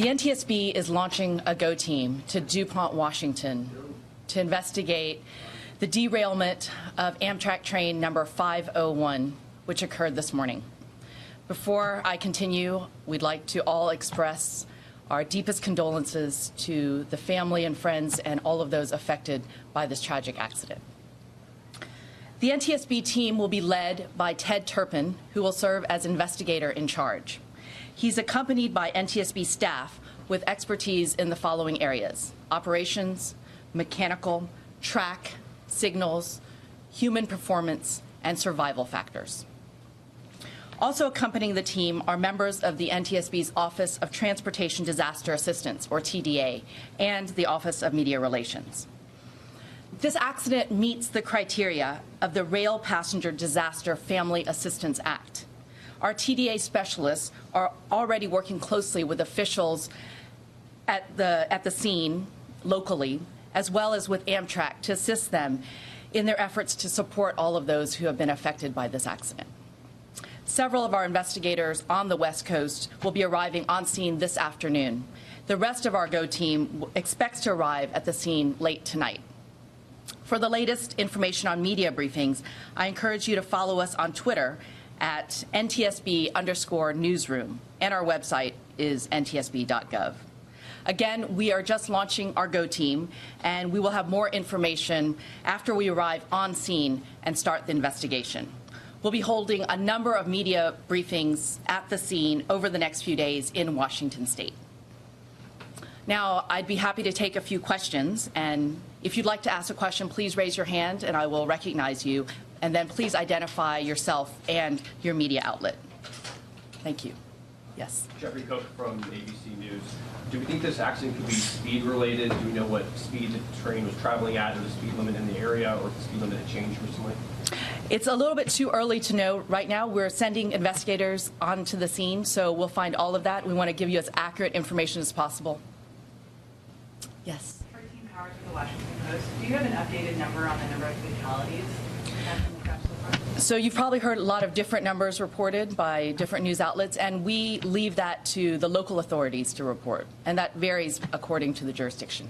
The NTSB is launching a GO team to DuPont, Washington, to investigate the derailment of Amtrak train number 501, which occurred this morning. Before I continue, we'd like to all express our deepest condolences to the family and friends and all of those affected by this tragic accident. The NTSB team will be led by Ted Turpin, who will serve as investigator in charge. He's accompanied by NTSB staff with expertise in the following areas: operations, mechanical, track, signals, human performance, and survival factors. Also accompanying the team are members of the NTSB's Office of Transportation Disaster Assistance, or TDA, and the Office of Media Relations. This accident meets the criteria of the Rail Passenger Disaster Family Assistance Act. Our TDA specialists are already working closely with officials at the scene locally, as well as with Amtrak, to assist them in their efforts to support all of those who have been affected by this accident. Several of our investigators on the West Coast will be arriving on scene this afternoon. The rest of our GO team expects to arrive at the scene late tonight. For the latest information on media briefings, I encourage you to follow us on Twitter at NTSB_newsroom, and our website is ntsb.gov. Again, we are just launching our GO team, and we will have more information after we arrive on scene and start the investigation. We'll be holding a number of media briefings at the scene over the next few days in Washington State. Now, I'd be happy to take a few questions, and if you'd like to ask a question, please raise your hand and I will recognize you, and then please identify yourself and your media outlet. Thank you. Yes. Jeffrey Cook from ABC News. Do we think this accident could be speed related? Do we know what speed the train was traveling at, or the speed limit in the area, or if the speed limit had changed recently? It's a little bit too early to know right now. We're sending investigators onto the scene, so we'll find all of that. We want to give you as accurate information as possible. Yes. For Team Powers of the Washington Post, do you have an updated number on the number of fatalities in the crash so far? So you've probably heard a lot of different numbers reported by different news outlets, and we leave that to the local authorities to report, and that varies according to the jurisdiction.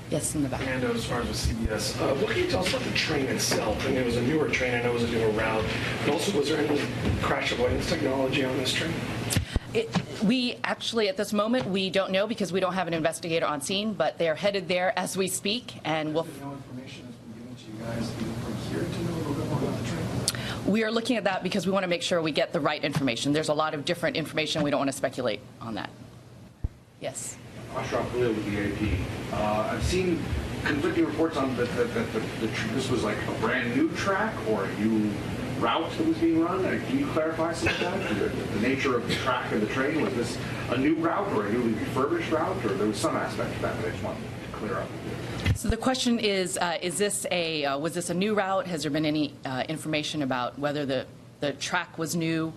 Yes, in the back. Fernando, as far as with CBS, what can you tell us about the train itself? I mean, it was a newer train. I know it was a newer route. And also, was there any crash avoidance technology on this train? We actually, at this moment, we don't know because we don't have an investigator on scene, but they are headed there as we speak, and we'll... No information has been given to you guys even from here to know a little bit more about the train? We are looking at that because we want to make sure we get the right information. There's a lot of different information. We don't want to speculate on that. Yes. Ashraf Khalil with the AP. I've seen conflicting reports on that this was like a brand new track or a new route that was being run. Can you clarify some of that? The nature of the track and the train, was this a new route or a newly refurbished route, or there was some aspect of that I just wanted to clear up? So the question is this was this a new route? Has there been any information about whether the track was new?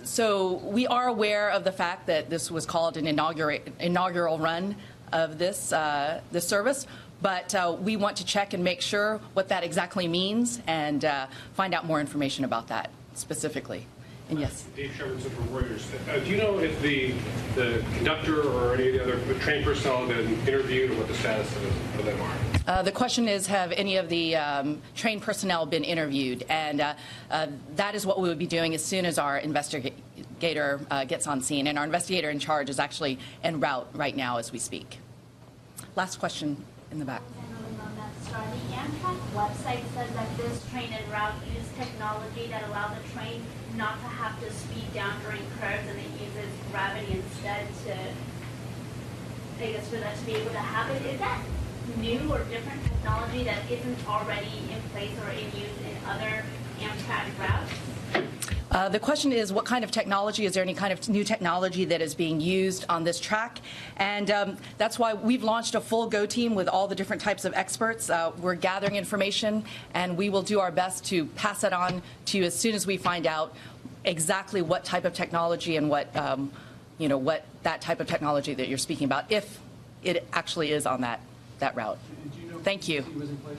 So we are aware of the fact that this was called an inaugural run of this service, but we want to check and make sure what that exactly means and find out more information about that specifically. And yes. Dave Shermanson from Reuters. Do you know if the conductor or any of the other train personnel have been interviewed, or what the status of them are? The question is, have any of the train personnel been interviewed? And that is what we would be doing as soon as our investigator gets on scene. And our investigator in charge is actually en route right now as we speak. Last question in the back. The Amtrak website says that this train en route used technology that allowed the train not to have to speed down during curves, and it uses gravity instead to, I guess, for that to be able to happen. Is that new or different technology that isn't already in place or in use in other Amtrak routes? The question is, what kind of technology? Is there any kind of new technology that is being used on this track? And that's why we've launched a full GO team with all the different types of experts. We're gathering information, and we will do our best to pass it on to you as soon as we find out exactly what type of technology and what, what that type of technology that you're speaking about, if it actually is on that route. Did you know Thank you. he was in place?